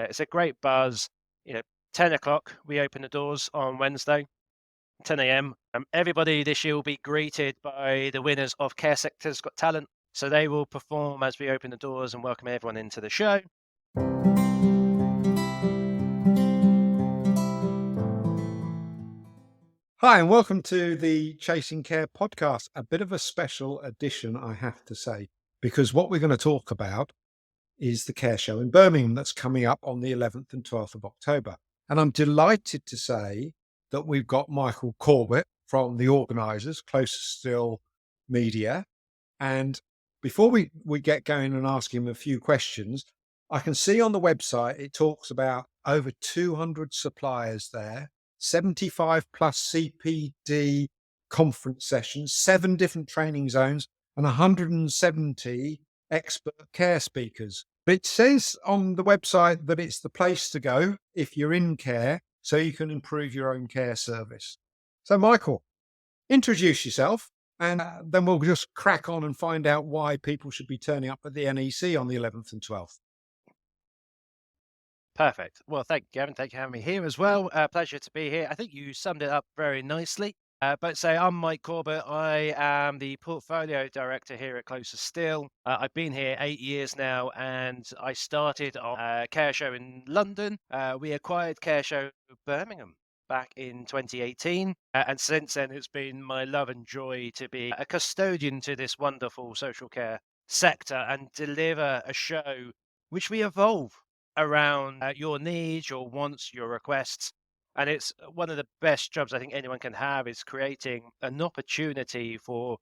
It's a great buzz. 10 o'clock, we open the doors on Wednesday, 10 a.m. Everybody this year will be greeted by the winners of Care Sector's Got Talent. So they will perform as we open the doors and welcome everyone into the show. Hi, and welcome to the Chasing Care podcast. A bit of a special edition, I have to say, because what we're going to talk about is the Care Show in Birmingham that's coming up on the 11th and 12th of October. And I'm delighted to say that we've got Michael Corbett from the organisers, Closer Still Media. And before we get going and ask him a few questions, I can see on the website it talks about over 200 suppliers there, 75 plus CPD conference sessions, 7 different training zones, and 170 expert care speakers. But it says on the website that it's the place to go if you're in care, so you can improve your own care service. So, Michael, introduce yourself, and then we'll just crack on and find out why people should be turning up at the NEC on the 11th and 12th. Perfect. Well, thank you, Gavin. Thank you for having me here as well. Pleasure to be here. I think you summed it up very nicely. I'm Mike Corbett. I am the portfolio director here at Closer Still. I've been here 8 years now, and I started on Care Show in London. We acquired Care Show Birmingham back in 2018. And since then, it's been my love and joy to be a custodian to this wonderful social care sector and deliver a show which we evolve around your needs, your wants, your requests. And it's one of the best jobs I think anyone can have is creating an opportunity for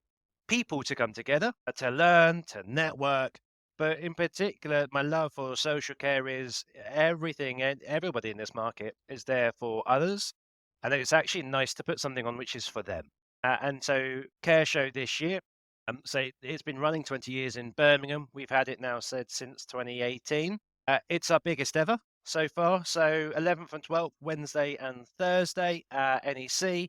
people to come together, to learn, to network. But in particular, my love for social care is everything and everybody in this market is there for others. And it's actually nice to put something on which is for them. And so Care Show this year, so it's been running 20 years in Birmingham. We've had it now said since 2018. It's our biggest ever so far. So 11th and 12th, Wednesday and Thursday at NEC.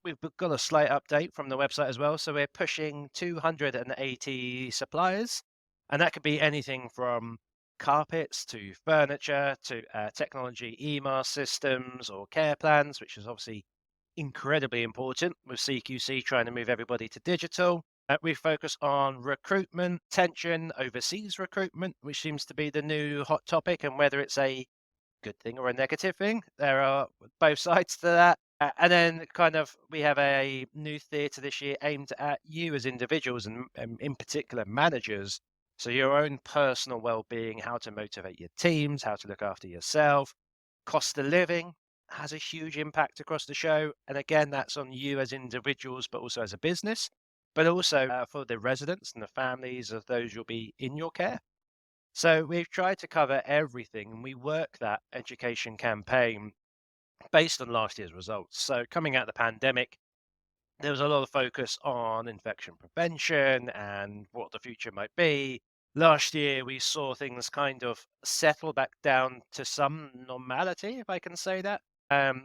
We've got a slight update from the website as well. So we're pushing 280 suppliers, and that could be anything from carpets to furniture to technology EMR systems or care plans, which is obviously incredibly important with CQC trying to move everybody to digital. We focus on recruitment, tension, overseas recruitment, which seems to be the new hot topic, and whether it's a good thing or a negative thing. There are both sides to that. And then we have a new theatre this year aimed at you as individuals and in particular managers. So your own personal well-being, how to motivate your teams, how to look after yourself, cost of living has a huge impact across the show. And again, that's on you as individuals, but also as a business, but also for the residents and the families of those you'll be in your care. So we've tried to cover everything, and we work that education campaign based on last year's results. So coming out of the pandemic, there was a lot of focus on infection prevention and what the future might be. Last year, we saw things kind of settle back down to some normality, if I can say that.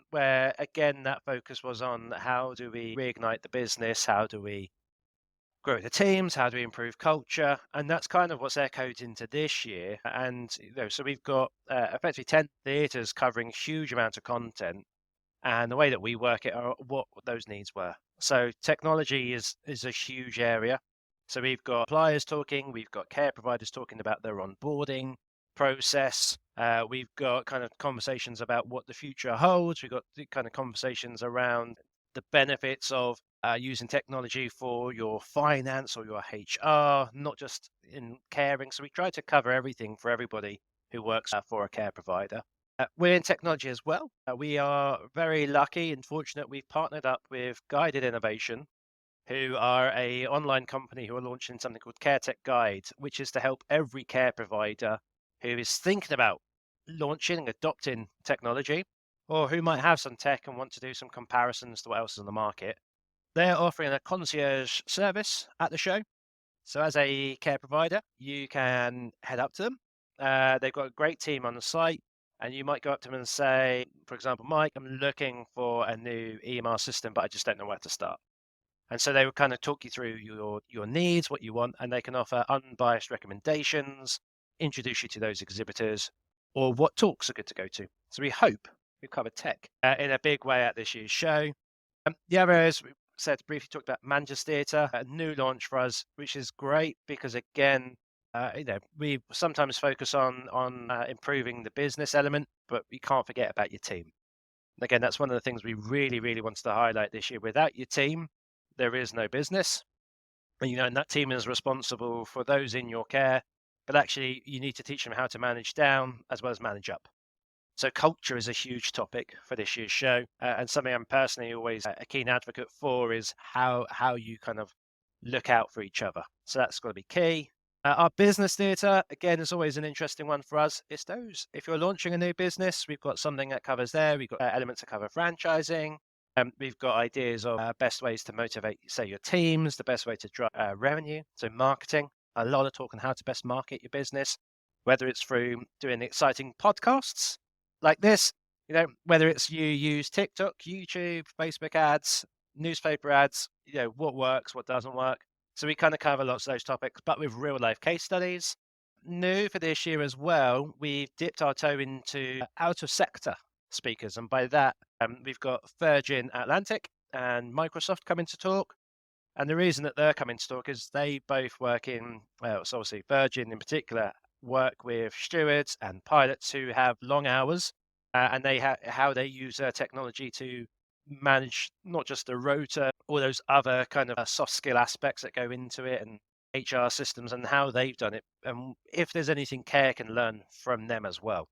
Where again, that focus was on how do we reignite the business? How do we grow the teams? How do we improve culture? And that's kind of what's echoed into this year. And so we've got effectively 10 theatres covering huge amounts of content. And the way that we work it are what those needs were. So technology is a huge area. So we've got suppliers talking, we've got care providers talking about their onboarding process. We've got kind of conversations about what the future holds. We've got the kind of conversations around the benefits of using technology for your finance or your HR, not just in caring. So we try to cover everything for everybody who works for a care provider. We're in technology as well. We are very lucky and fortunate. We've partnered up with Guided Innovation, who are a online company who are launching something called Care Tech Guide, which is to help every care provider who is thinking about launching and adopting technology, or who might have some tech and want to do some comparisons to what else is on the market. They're offering a concierge service at the show. So as a care provider, you can head up to them. They've got a great team on the site. And you might go up to them and say, for example, Mike, I'm looking for a new EMR system, but I just don't know where to start. And so they would kind of talk you through your needs, what you want, and they can offer unbiased recommendations, introduce you to those exhibitors, or what talks are good to go to. So we hope we've covered tech in a big way at this year's show. The other areas we said briefly talked about Manchester Theatre, a new launch for us, which is great because again, we sometimes focus on improving the business element, but we can't forget about your team. And again, that's one of the things we really, really wanted to highlight this year. Without your team, there is no business. And that team is responsible for those in your care, but actually you need to teach them how to manage down as well as manage up. So culture is a huge topic for this year's show, and something I'm personally always a keen advocate for is how you kind of look out for each other. So that's got to be key. Our business theatre, again, is always an interesting one for us. It's those, if you're launching a new business, we've got something that covers there. We've got elements that cover franchising. We've got ideas of best ways to motivate, say, your teams, the best way to drive revenue. So marketing, a lot of talk on how to best market your business, whether it's through doing exciting podcasts like this, whether it's you use TikTok, YouTube, Facebook ads, newspaper ads, what works, what doesn't work. So we kind of cover lots of those topics, but with real life case studies. New for this year as well, we've dipped our toe into out of sector speakers. And by that, we've got Virgin Atlantic and Microsoft coming to talk. And the reason that they're coming to talk is they both work in, well, so obviously Virgin in particular, work with stewards and pilots who have long hours, and how they use technology to manage not just the rota, all those other kind of soft skill aspects that go into it, and HR systems and how they've done it, and if there's anything care can learn from them as well.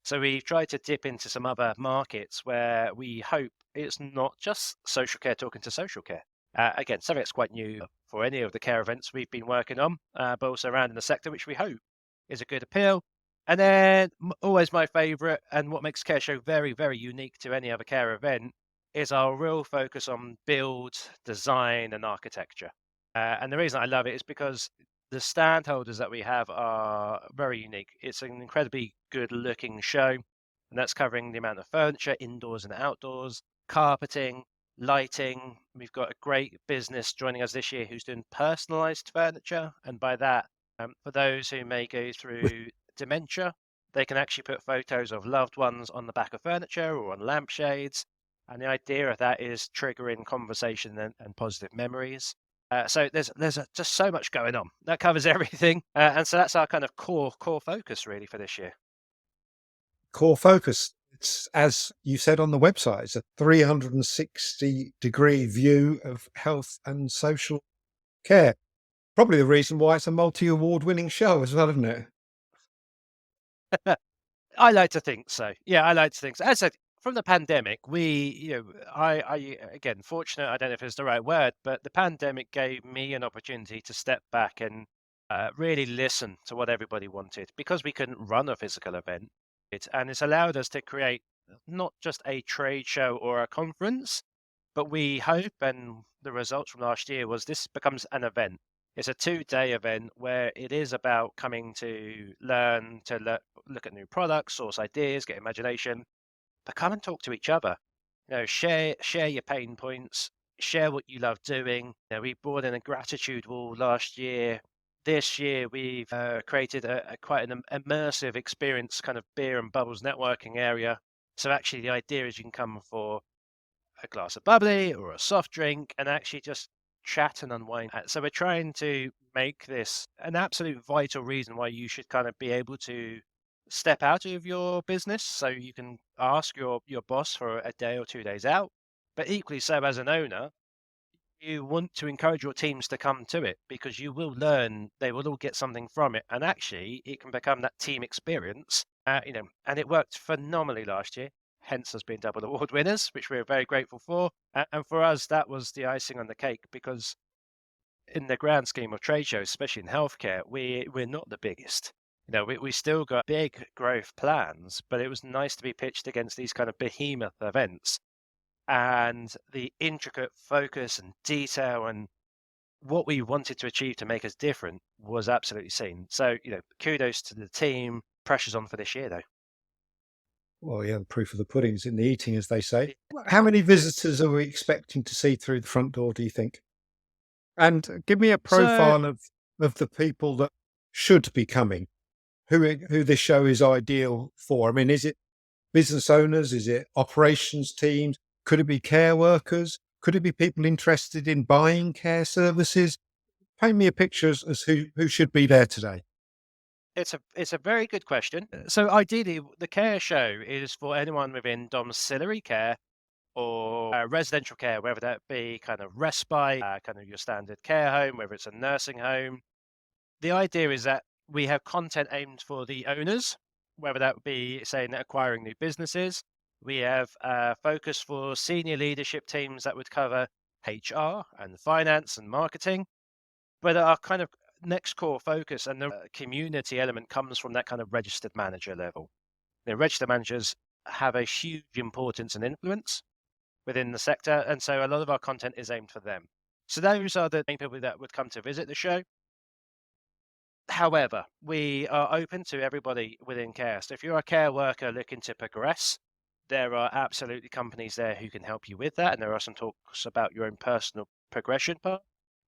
So we've tried to dip into some other markets where we hope it's not just social care talking to social care. Again, something that's quite new for any of the care events we've been working on, but also around in the sector, which we hope is a good appeal. And then always my favourite, and what makes Care Show very, very unique to any other care event, is our real focus on build, design, and architecture. And the reason I love it is because the stand holders that we have are very unique. It's an incredibly good looking show, and that's covering the amount of furniture, indoors and outdoors, carpeting, lighting. We've got a great business joining us this year who's doing personalized furniture. And by that, for those who may go through dementia, they can actually put photos of loved ones on the back of furniture or on lampshades. And the idea of that is triggering conversation and positive memories. So there's just so much going on that covers everything, and so that's our kind of core focus really for this year. Core focus. It's, as you said on the website, it's a 360-degree view of health and social care. Probably the reason why it's a multi-award winning show as well, isn't it? I like to think so. Yeah, I like to think so. As I said, from the pandemic, I again, fortunate, I don't know if it's the right word, but the pandemic gave me an opportunity to step back and really listen to what everybody wanted because we couldn't run a physical event. And it's allowed us to create not just a trade show or a conference, but we hope, and the results from last year was this becomes an event. It's a 2-day event where it is about coming to learn, look at new products, source ideas, get imagination, but come and talk to each other. Share your pain points, share what you love doing. We brought in a gratitude wall last year. This year we've created a quite an immersive experience, kind of beer and bubbles networking area. So actually, the idea is you can come for a glass of bubbly or a soft drink and actually just chat and unwind. So we're trying to make this an absolute vital reason why you should kind of be able to step out of your business so you can ask your boss for a day or 2 days out. But equally so as an owner, you want to encourage your teams to come to it because you will learn, they will all get something from it. And actually it can become that team experience, and it worked phenomenally last year. Hence us being double award winners, which we're very grateful for. And for us, that was the icing on the cake because in the grand scheme of trade shows, especially in healthcare, we're not the biggest. We still got big growth plans, but it was nice to be pitched against these kind of behemoth events and the intricate focus and detail and what we wanted to achieve to make us different was absolutely seen. So, kudos to the team. Pressure's on for this year, though. Well, yeah, the proof of the pudding's in the eating, as they say. How many visitors are we expecting to see through the front door, do you think? And give me a So, profile of the people that should be coming. who this show is ideal for? I mean, is it business owners? Is it operations teams? Could it be care workers? Could it be people interested in buying care services? Paint me a picture as who should be there today. It's a very good question. So ideally, the care show is for anyone within domiciliary care or residential care, whether that be kind of respite, kind of your standard care home, whether it's a nursing home. The idea is that we have content aimed for the owners, whether that be saying acquiring new businesses. We have focus for senior leadership teams that would cover HR and finance and marketing. But our kind of next core focus and the community element comes from that kind of registered manager level. Registered managers have a huge importance and influence within the sector, and so a lot of our content is aimed for them. So those are the main people that would come to visit the show. However, we are open to everybody within care. So if you're a care worker looking to progress, there are absolutely companies there who can help you with that, and there are some talks about your own personal progression path.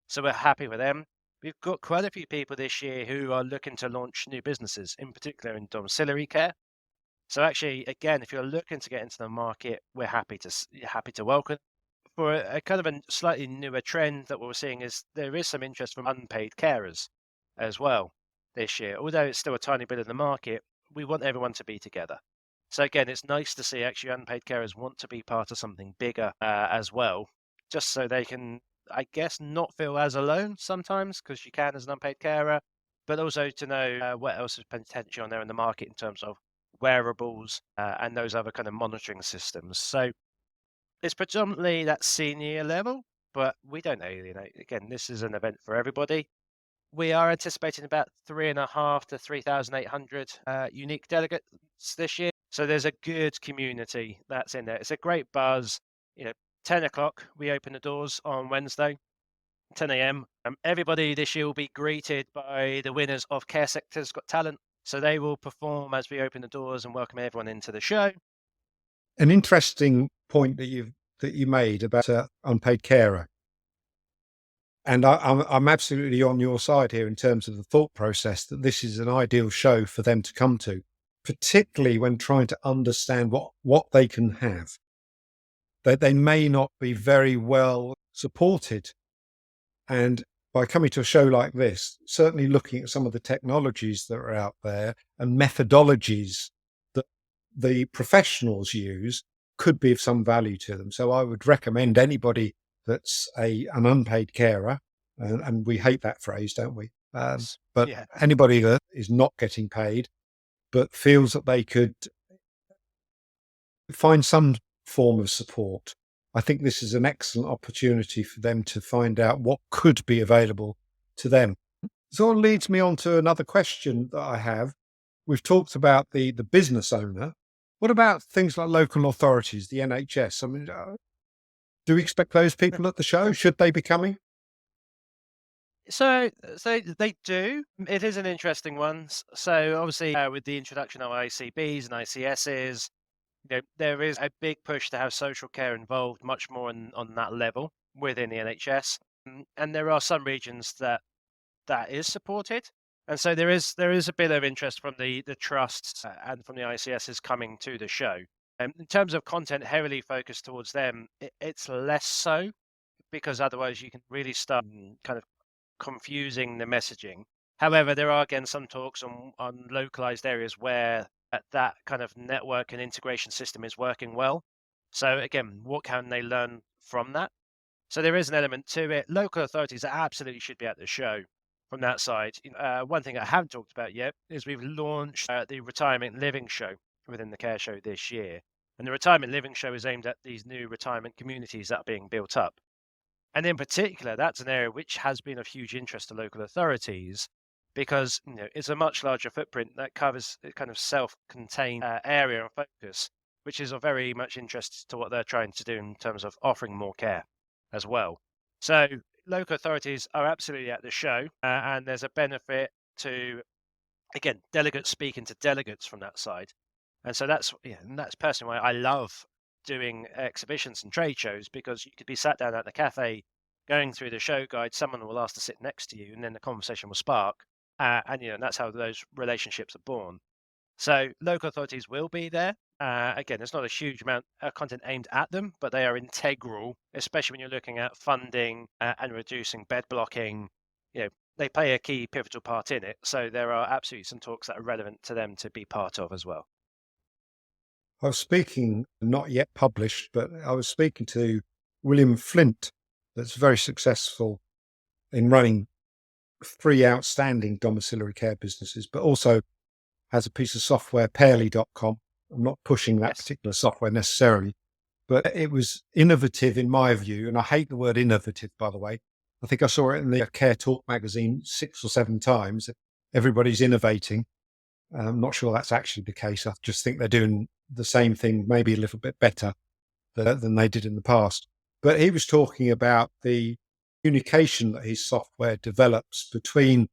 So we're happy with them. We've got quite a few people this year who are looking to launch new businesses, in particular in domiciliary care. So actually, again, if you're looking to get into the market, we're happy to welcome. For a kind of a slightly newer trend that we're seeing is there is some interest from unpaid carers as well this year. Although it's still a tiny bit of the market, we want everyone to be together. So again, it's nice to see actually unpaid carers want to be part of something bigger as well, just so they can, I guess, not feel as alone sometimes because you can as an unpaid carer, but also to know what else is potentially on there in the market in terms of wearables and those other kind of monitoring systems. So it's predominantly that senior level, but we don't alienate. Again, this is an event for everybody. We are anticipating about 3.5 to 3,800 unique delegates this year. So there's a good community that's in there. It's a great buzz. 10 o'clock, we open the doors on Wednesday, 10 a.m. Everybody this year will be greeted by the winners of Care Sector's Got Talent. So they will perform as we open the doors and welcome everyone into the show. An interesting point that you made about unpaid carer, and I'm absolutely on your side here in terms of the thought process that this is an ideal show for them to come to, particularly when trying to understand what they can have. They may not be very well supported, and by coming to a show like this, certainly looking at some of the technologies that are out there and methodologies that the professionals use could be of some value to them. So I would recommend anybody that's an unpaid carer, and we hate that phrase, don't we? But Yeah. anybody that is not getting paid, but feels that they could find some form of support. I think this is an excellent opportunity for them to find out what could be available to them. So it leads me on to another question that I have. We've talked about the business owner. What about things like local authorities, the NHS? I mean, do we expect those people at the show? Should they be coming? So they do. It is an interesting one. So obviously, with the introduction of ICBs and ICSs, there is a big push to have social care involved much more on that level within the NHS. And there are some regions that is supported. And so there is a bit of interest from the trusts and from the ICSs coming to the show. In terms of content heavily focused towards them, it's less so because otherwise you can really start kind of confusing the messaging. However, there are again some talks on localized areas where that kind of network and integration system is working well. So again, what can they learn from that? So there is an element to it. Local authorities absolutely should be at the show from that side. One thing I haven't talked about yet is we've launched the retirement living show within the care show this year. And the retirement living show is aimed at these new retirement communities that are being built up. And in particular, that's an area which has been of huge interest to local authorities because it's a much larger footprint that covers a kind of self-contained area and focus, which is of very much interest to what they're trying to do in terms of offering more care as well. So local authorities are absolutely at the show, and there's a benefit to, again, delegates speaking to delegates from that side. And so that's personally why I love doing exhibitions and trade shows because you could be sat down at the cafe going through the show guide, someone will ask to sit next to you, and then the conversation will spark. And and that's how those relationships are born. So local authorities will be there. Again, there's not a huge amount of content aimed at them, but they are integral, especially when you're looking at funding and reducing bed blocking. You know, they play a key pivotal part in it. So there are absolutely some talks that are relevant to them to be part of as well. I was speaking, not yet published, but I was speaking to William Flint, that's very successful in running 3 outstanding domiciliary care businesses, but also has a piece of software, Pairly.com. I'm not pushing that Yes. particular software necessarily, but it was innovative in my view, and I hate the word innovative, by the way. I think I saw it in the Care Talk magazine 6 or 7 times. Everybody's innovating. I'm not sure that's actually the case. I just think they're doing the same thing, maybe a little bit better than they did in the past. But he was talking about the communication that his software develops between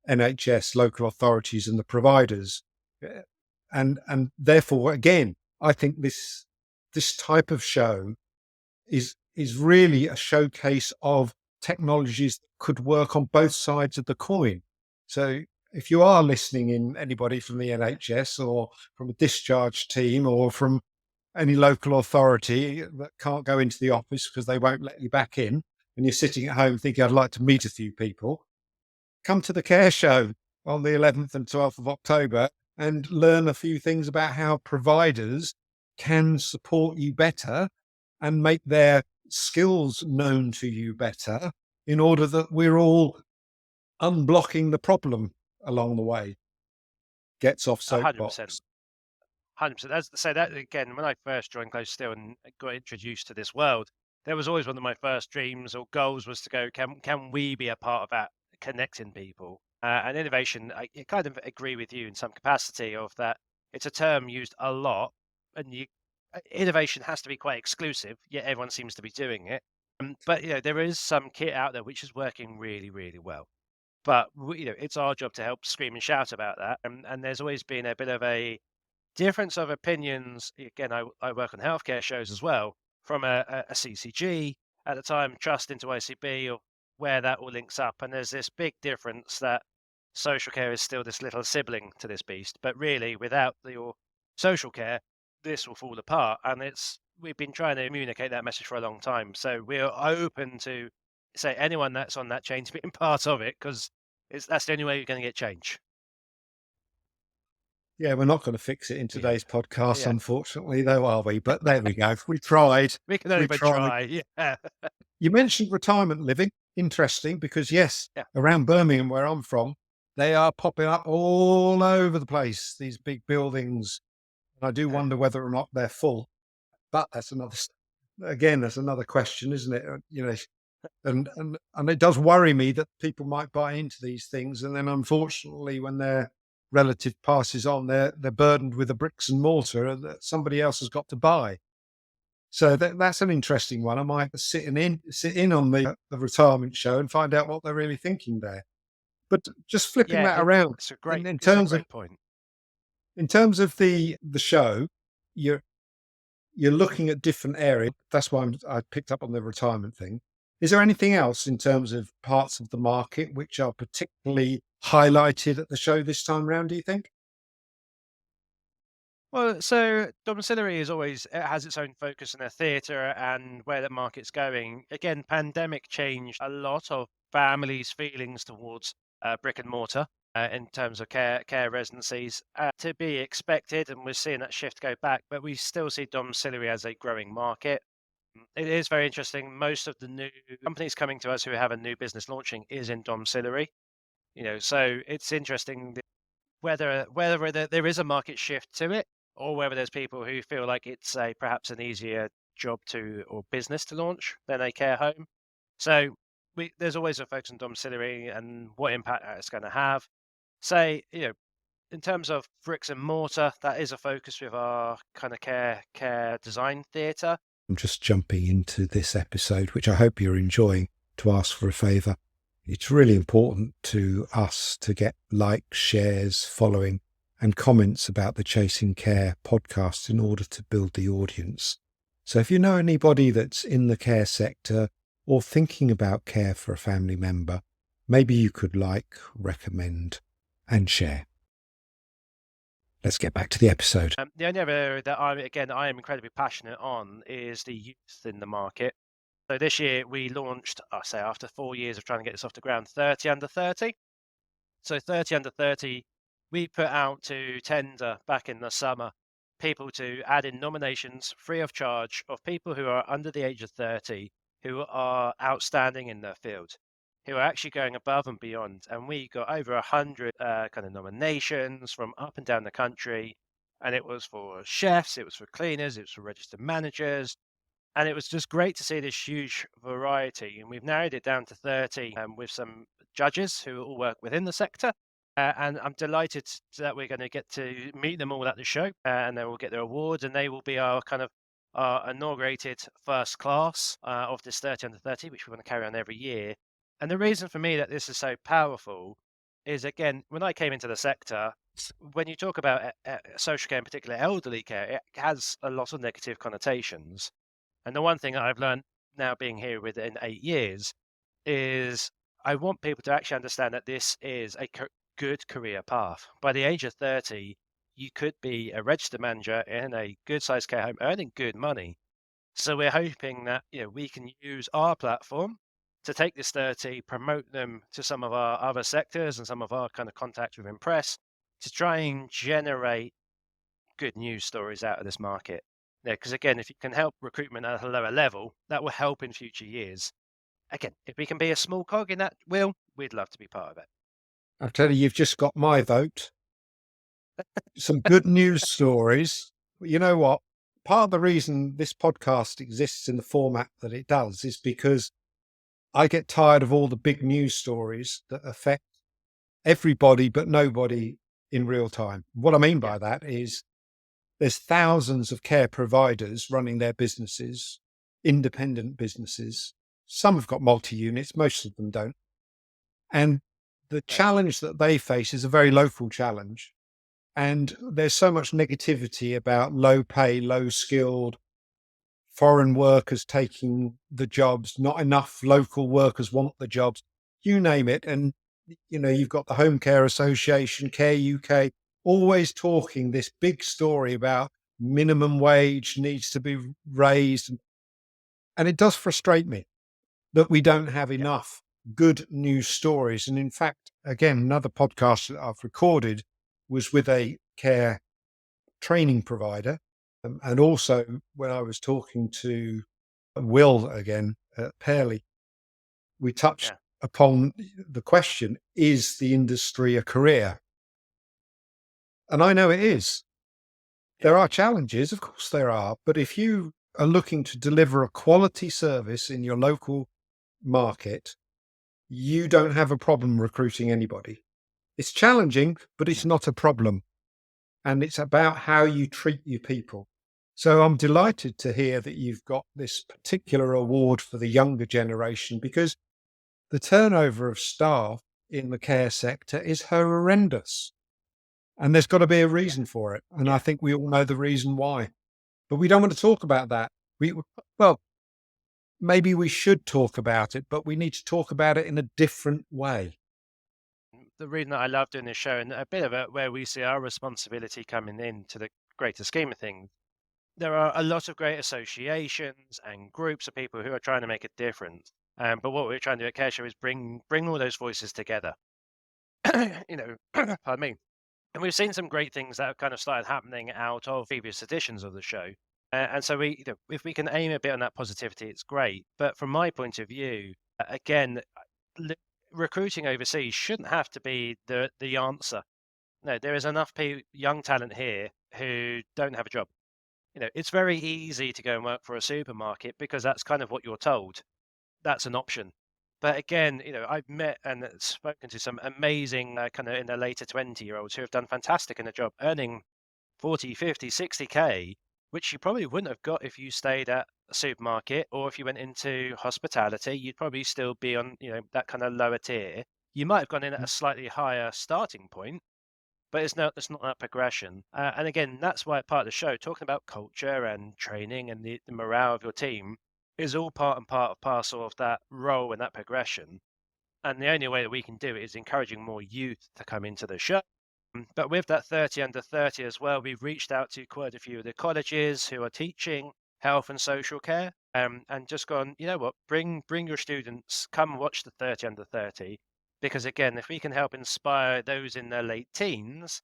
NHS, local authorities, and the providers, and therefore, again, I think this type of show is really a showcase of technologies that could work on both sides of the coin. So if you are listening in, anybody from the NHS or from a discharge team or from any local authority that can't go into the office because they won't let you back in, and you're sitting at home thinking, I'd like to meet a few people, come to the Care Show on the 11th and 12th of October and learn a few things about how providers can support you better and make their skills known to you better in order that we're all unblocking the problem along the way. Gets off 100%. soapbox. 100%. As I say, that again, when I first joined Close Still and got introduced to this world, there was always one of my first dreams or goals was to go, can we be a part of that, connecting people? And innovation, I kind of agree with you in some capacity of that. It's a term used a lot, and innovation has to be quite exclusive. Yet everyone seems to be doing it. But there is some kit out there which is working really, really well. But it's our job to help scream and shout about that. And there's always been a bit of a difference of opinions. Again, I work on healthcare shows as well, from a CCG at the time, trust into ICB, or where that all links up. And there's this big difference that social care is still this little sibling to this beast. But really, without your social care, this will fall apart. And we've been trying to communicate that message for a long time. So we're open to say anyone that's on that chain to being part of it, because that's the only way you're going to get change. Yeah, we're not going to fix it in Yeah. today's podcast, Yeah. unfortunately, though, are we? But there we go. We tried. We can only We but tried. try. Yeah. You mentioned retirement living. Interesting, because yes, Yeah. around Birmingham, where I'm from, they are popping up all over the place, these big buildings. And I do Yeah. wonder whether or not they're full. But again, that's another question, isn't it? And it does worry me that people might buy into these things, and then unfortunately, when their relative passes on, they're burdened with the bricks and mortar that somebody else has got to buy. So that's an interesting one. I might sit in on the retirement show and find out what they're really thinking there. But just flipping Yeah, that around, it's a in, great in it's a terms of great point. the show, you're looking at different areas. That's why I picked up on the retirement thing. Is there anything else in terms of parts of the market which are particularly highlighted at the show this time round, do you think? Well, so domiciliary is always, it has its own focus in a theatre and where the market's going. Again, pandemic changed a lot of families' feelings towards brick and mortar in terms of care residencies. To be expected, and we're seeing that shift go back, but we still see domiciliary as a growing market. It is very interesting. Most of the new companies coming to us who have a new business launching is in domiciliary. So it's interesting whether there is a market shift to it, or whether there's people who feel like it's a perhaps an easier job to or business to launch than a care home. So there's always a focus on domiciliary and what impact that's going to have. Say, in terms of bricks and mortar, that is a focus with our kind of care design theatre. I'm just jumping into this episode, which I hope you're enjoying, to ask for a favour. It's really important to us to get likes, shares, following, and comments about the Chasing Care podcast in order to build the audience. So if you know anybody that's in the care sector or thinking about care for a family member, maybe you could recommend, and share. Let's get back to the episode. The only other area that I am incredibly passionate on is the youth in the market. So this year we launched, I say after 4 years of trying to get this off the ground, 30 under 30. So 30 under 30, we put out to tender back in the summer people to add in nominations free of charge of people who are under the age of 30 who are outstanding in their field, who are actually going above and beyond. And we got over 100 kind of nominations from up and down the country. And it was for chefs, it was for cleaners, it was for registered managers, and it was just great to see this huge variety. And we've narrowed it down to 30 with some judges who all work within the sector. And I'm delighted that we're going to get to meet them all at the show, and they will get their awards, and they will be our kind of our inaugurated first class of this 30 under 30, which we want to carry on every year. And the reason for me that this is so powerful is, again, when I came into the sector, when you talk about social care, in particular elderly care, it has a lot of negative connotations. And the one thing that I've learned now being here within 8 years is I want people to actually understand that this is a good career path. By the age of 30, you could be a registered manager in a good sized care home earning good money. So we're hoping that we can use our platform to take this 30, promote them to some of our other sectors and some of our kind of contacts within press to try and generate good news stories out of this market. Yeah, because again, if you can help recruitment at a lower level, that will help in future years. Again, if we can be a small cog in that wheel, we'd love to be part of it. I'll tell you, you've just got my vote. Some good news stories. You know what? Part of the reason this podcast exists in the format that it does is because I get tired of all the big news stories that affect everybody but nobody in real time. What I mean by that is there's thousands of care providers running their businesses, independent businesses. Some have got multi-units, most of them don't. And the challenge that they face is a very local challenge. And there's so much negativity about low pay, low skilled, foreign workers taking the jobs, not enough local workers want the jobs, you name it. And, you've got the Home Care Association, Care UK, always talking this big story about minimum wage needs to be raised. And it does frustrate me that we don't have enough good news stories. And in fact, again, another podcast that I've recorded was with a care training provider. And also when I was talking to Will again at Pearly, we touched upon the question, is the industry a career? And I know it is. There are challenges, of course there are, but if you are looking to deliver a quality service in your local market, you don't have a problem recruiting anybody. It's challenging, but it's not a problem. And it's about how you treat your people. So I'm delighted to hear that you've got this particular award for the younger generation, because the turnover of staff in the care sector is horrendous. And there's got to be a reason for it. And I think we all know the reason why. But we don't want to talk about that. Well, maybe we should talk about it, but we need to talk about it in a different way. The reason that I love doing this show, and a bit of it where we see our responsibility coming into the greater scheme of things, there are a lot of great associations and groups of people who are trying to make a difference. But what we're trying to do at CareShow is bring all those voices together. Pardon me. And we've seen some great things that have kind of started happening out of previous editions of the show. And so if we can aim a bit on that positivity, it's great. But from my point of view, again, recruiting overseas shouldn't have to be the answer. No, there is enough young talent here who don't have a job. It's very easy to go and work for a supermarket because that's kind of what you're told. That's an option. But again, I've met and spoken to some amazing kind of in their later 20-year-olds who have done fantastic in a job, earning 40, 50, 60K, which you probably wouldn't have got if you stayed at a supermarket, or if you went into hospitality, you'd probably still be on, that kind of lower tier. You might have gone in at a slightly higher starting point, but it's not that progression. And again, that's why part of the show, talking about culture and training and the morale of your team, is all part and parcel of that role and that progression. And the only way that we can do it is encouraging more youth to come into the show. But with that 30 under 30 as well, we've reached out to quite a few of the colleges who are teaching health and social care, and just gone, you know what, bring your students, come watch the 30 under 30. Because again, if we can help inspire those in their late teens,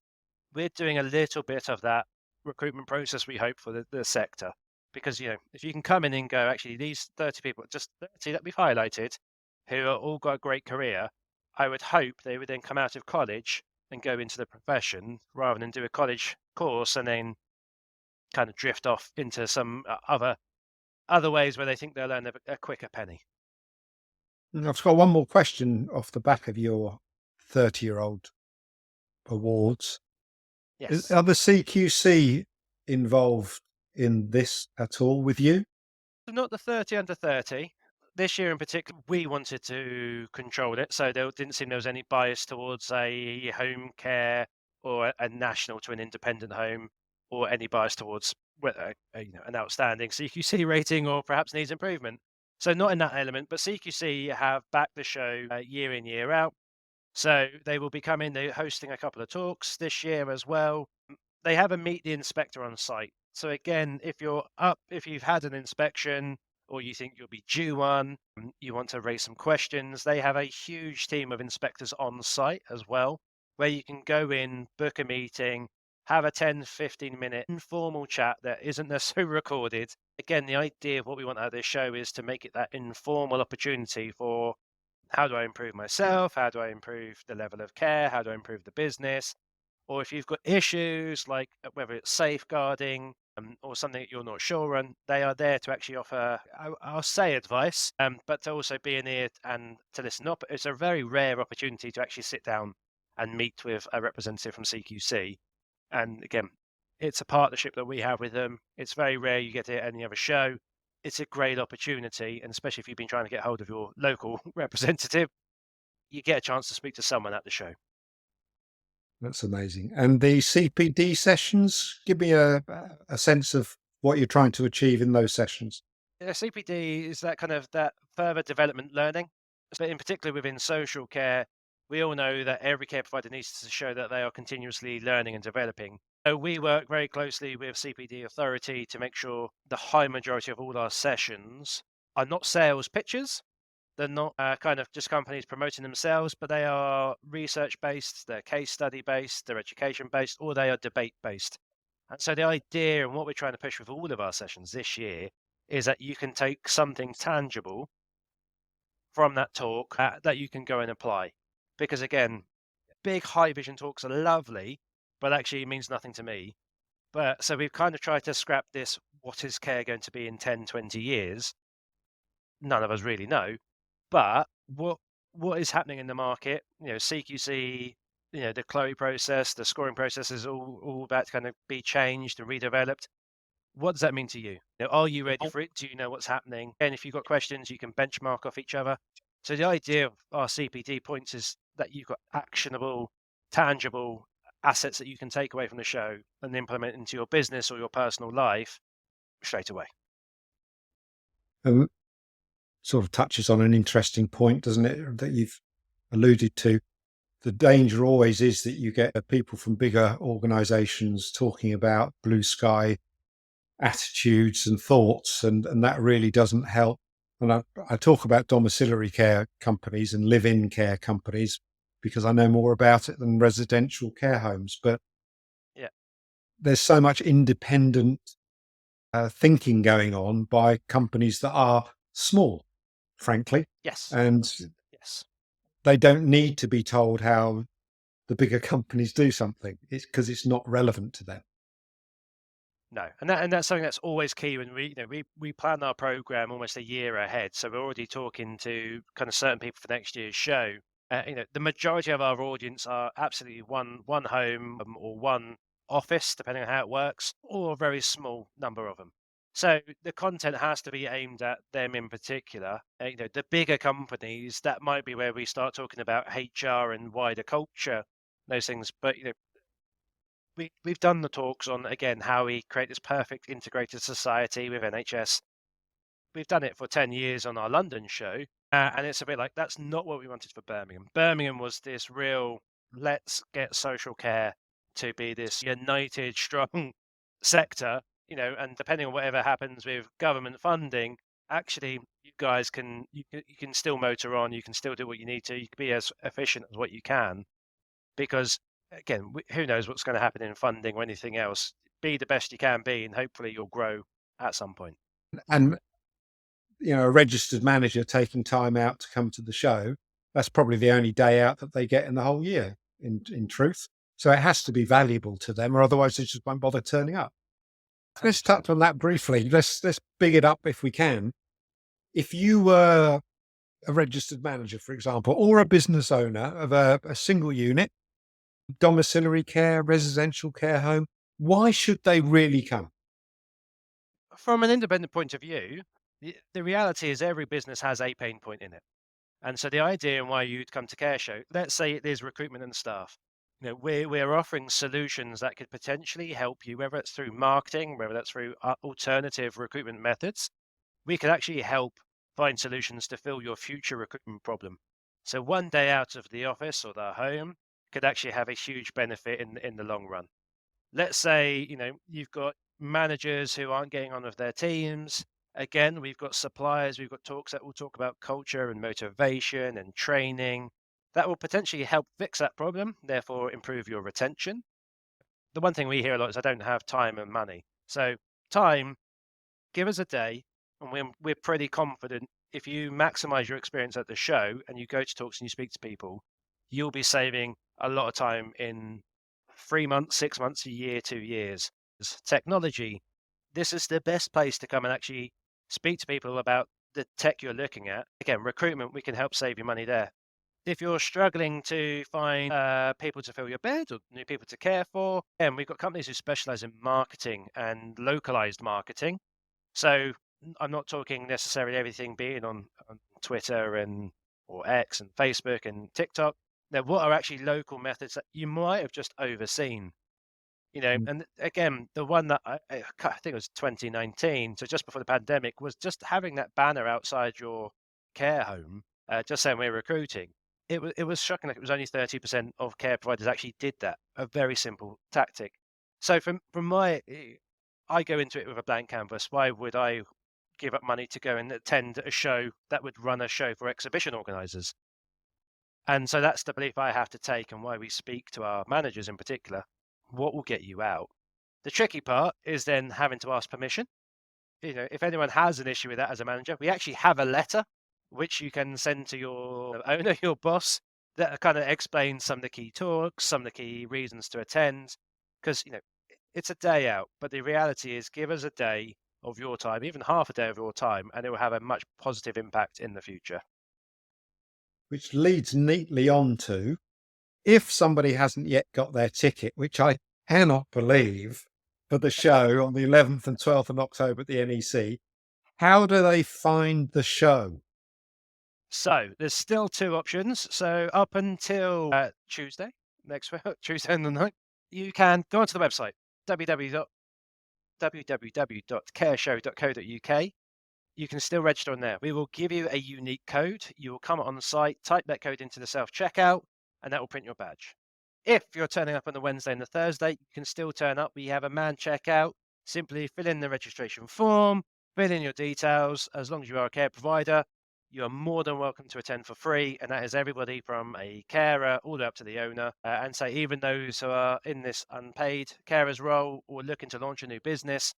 we're doing a little bit of that recruitment process we hope for the sector. Because, if you can come in and go, actually, these 30 people, just 30 that we've highlighted, who are all got a great career, I would hope they would then come out of college and go into the profession rather than do a college course and then kind of drift off into some other ways where they think they'll earn a quicker penny. I've got one more question off the back of your 30-year-old awards. Yes. Are the CQC involved in this at all with you? So not the 30 under 30. This year in particular, we wanted to control it, so there didn't seem there was any bias towards a home care or a national to an independent home, or any bias towards whether an outstanding CQC rating or perhaps needs improvement. So not in that element, but CQC have backed the show year in year out. So they will be coming. They're hosting a couple of talks this year as well. They have a meet the inspector on site. So again, if you've had an inspection or you think you'll be due one, you want to raise some questions, they have a huge team of inspectors on site as well, where you can go in, book a meeting, have a 10-15 minute informal chat that isn't necessarily recorded. Again, the idea of what we want out of this show is to make it that informal opportunity for how do I improve myself? How do I improve the level of care? How do I improve the business? Or if you've got issues like whether it's safeguarding or something that you're not sure on, they are there to actually offer, I'll say advice, but to also be an ear and to listen up. It's a very rare opportunity to actually sit down and meet with a representative from CQC. And again, it's a partnership that we have with them. It's very rare you get it at any other show. It's a great opportunity, and especially if you've been trying to get hold of your local representative, you get a chance to speak to someone at the show. That's amazing. And the CPD sessions, give me a sense of what you're trying to achieve in those sessions. Yeah, CPD is that kind of that further development learning. But in particular within social care, we all know that every care provider needs to show that they are continuously learning and developing. So we work very closely with CPD Authority to make sure the high majority of all our sessions are not sales pitches. They're not kind of just companies promoting themselves, but they are research based, they're case study based, they're education based, or they are debate based. And so the idea and what we're trying to push with all of our sessions this year is that you can take something tangible from that talk that you can go and apply. Because again, big high vision talks are lovely, but actually it means nothing to me. But so we've kind of tried to scrap this what is care going to be in 10, 20 years? None of us really know. But what is happening in the market? CQC, the Chloe process, the scoring process is all about to kind of be changed and redeveloped. What does that mean to you? Are you ready for it? Do you know what's happening? And if you've got questions, you can benchmark off each other. So the idea of our CPD points is that you've got actionable, tangible assets that you can take away from the show and implement into your business or your personal life straight away. Um, Sort of touches on an interesting point, doesn't it, that you've alluded to. The danger always is that you get people from bigger organizations talking about blue sky attitudes and thoughts, and that really doesn't help. And I talk about domiciliary care companies and live-in care companies because I know more about it than residential care homes. But Yeah. there's so much independent thinking going on by companies that are small, frankly, Yes. and Yes. they don't need to be told how the bigger companies do something. It's because it's not relevant to them. No, and that's something that's always key when we plan our program almost a year ahead. So we're already talking to kind of certain people for next year's show. The majority of our audience are absolutely one home or one office, depending on how it works, or a very small number of them. So the content has to be aimed at them in particular. The bigger companies, that might be where we start talking about HR and wider culture, those things. But we've done the talks on again how we create this perfect integrated society with NHS. We've done it for 10 years on our London show, And it's a bit like that's not what we wanted for Birmingham. Birmingham was this real let's get social care to be this united, strong sector, and depending on whatever happens with government funding, actually you can still motor on, you can still do what you need to, you can be as efficient as what you can because again, who knows what's going to happen in funding or anything else. Be the best you can be, and hopefully you'll grow at some point. And a registered manager taking time out to come to the show, that's probably the only day out that they get in the whole year, in truth. So it has to be valuable to them, or otherwise they just won't bother turning up. Let's 100%. touch on that briefly. Let's big it up if we can. If you were a registered manager, for example, or a business owner of a single unit, domiciliary care, residential care home, why should they really come? From an independent point of view, the reality is every business has a pain point in it. And so the idea and why you'd come to Care Show, let's say it is recruitment and staff. We're offering solutions that could potentially help you, whether it's through marketing, whether that's through alternative recruitment methods. We could actually help find solutions to fill your future recruitment problem. So one day out of the office or the home could actually have a huge benefit in the long run. Let's say, you've got managers who aren't getting on with their teams. Again, we've got suppliers, we've got talks that will talk about culture and motivation and training. That will potentially help fix that problem, therefore improve your retention. The one thing we hear a lot is I don't have time and money. So time, give us a day, and we're pretty confident if you maximize your experience at the show and you go to talks and you speak to people, you'll be saving a lot of time in 3 months, 6 months, a year, 2 years. Technology, this is the best place to come and actually speak to people about the tech you're looking at. Again, recruitment, we can help save you money there. If you're struggling to find people to fill your bed or new people to care for, and we've got companies who specialize in marketing and localized marketing. So I'm not talking necessarily everything being on Twitter and or X and Facebook and TikTok. Now, what are actually local methods that you might have just overseen? Mm. And again, the one that I think it was 2019, so just before the pandemic, was just having that banner outside your care home, just saying we're recruiting. It was shocking that it was only 30% of care providers actually did that. A very simple tactic. So from my, I go into it with a blank canvas. Why would I give up money to go and attend a show that would run a show for exhibition organisers? And so that's the belief I have to take and why we speak to our managers in particular. What will get you out? The tricky part is then having to ask permission. If anyone has an issue with that as a manager, we actually have a letter which you can send to your owner, your boss, that kind of explains some of the key talks, some of the key reasons to attend. Because, it's a day out, but the reality is give us a day of your time, even half a day of your time, and it will have a much positive impact in the future. Which leads neatly on to, if somebody hasn't yet got their ticket, which I cannot believe, for the show on the 11th and 12th of October at the NEC, how do they find the show? So there's still two options. So up until Tuesday, next week, Tuesday and the night, you can go onto the website www.careshow.co.uk. You can still register on there. We will give you a unique code. You will come on site, type that code into the self checkout, and that will print your badge. If you're turning up on the Wednesday and the Thursday, you can still turn up. We have a man checkout. Simply fill in the registration form, fill in your details. As long as you are a care provider, you are more than welcome to attend for free. And that is everybody from a carer all the way up to the owner. And so even those who are in this unpaid carers role or looking to launch a new business,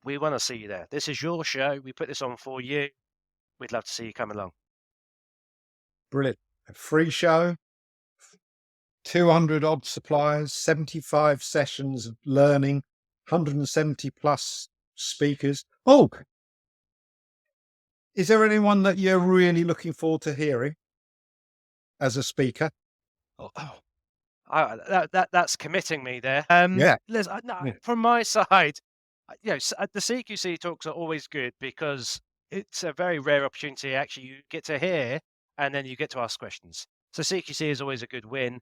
we want to see you there. This is your show. We put this on for you. We'd love to see you come along. Brilliant. A free show, 200 odd suppliers, 75 sessions of learning, 170 plus speakers. Oh, is there anyone that you're really looking forward to hearing as a speaker? Oh, that's committing me there. Yeah. Liz, no, Yeah. from my side, the CQC talks are always good because it's a very rare opportunity. Actually, you get to hear and then you get to ask questions. So CQC is always a good win.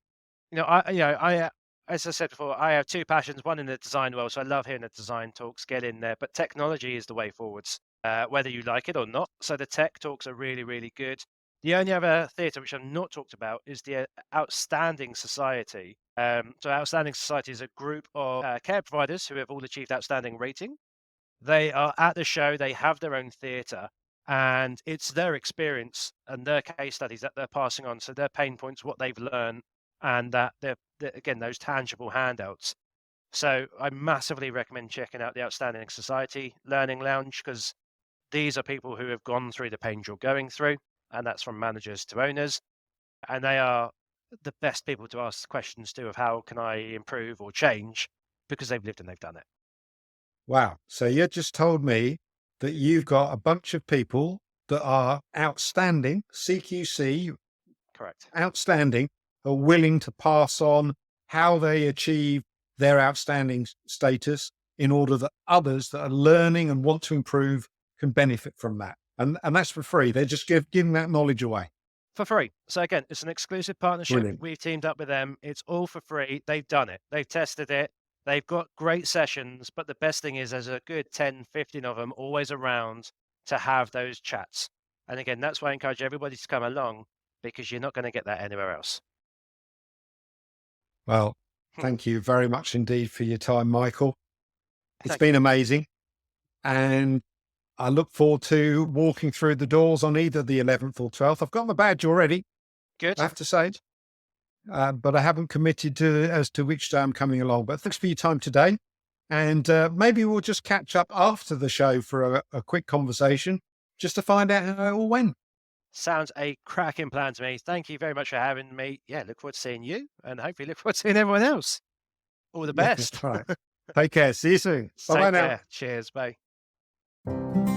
As I said before, I have two passions. One in the design world, so I love hearing the design talks. Get in there, but technology is the way forwards. whether you like it or not. So the tech talks are really, really good. The only other theatre which I've not talked about is the Outstanding Society. So Outstanding Society is a group of care providers who have all achieved outstanding rating. They are at the show, they have their own theatre, and it's their experience and their case studies that they're passing on. So their pain points, what they've learned, and that they're again, those tangible handouts. So I massively recommend checking out the Outstanding Society Learning Lounge because these are people who have gone through the pains you're going through, and that's from managers to owners. And they are the best people to ask questions to of how can I improve or change because they've lived and they've done it. Wow. So you just told me that you've got a bunch of people that are outstanding, CQC, Correct. outstanding, are willing to pass on how they achieve their outstanding status in order that others that are learning and want to improve can benefit from that. And that's for free. They're just giving that knowledge away. For free. So again, it's an exclusive partnership. Brilliant. We've teamed up with them. It's all for free. They've done it. They've tested it. They've got great sessions, but the best thing is there's a good 10, 15 of them always around to have those chats. And again, that's why I encourage everybody to come along because you're not going to get that anywhere else. Well, thank you very much indeed for your time, Michael. It's Thank you. been amazing. And I look forward to walking through the doors on either the 11th or 12th. I've got my badge already, Good. I have to say, but I haven't committed to as to which day I'm coming along. But thanks for your time today. And maybe we'll just catch up after the show for a quick conversation just to find out how it all went. Sounds a cracking plan to me. Thank you very much for having me. Yeah, look forward to seeing you and hopefully look forward to seeing everyone else. All the Yeah, best. all right. Take care. See you soon. Bye bye Take now. care. Cheers. Bye.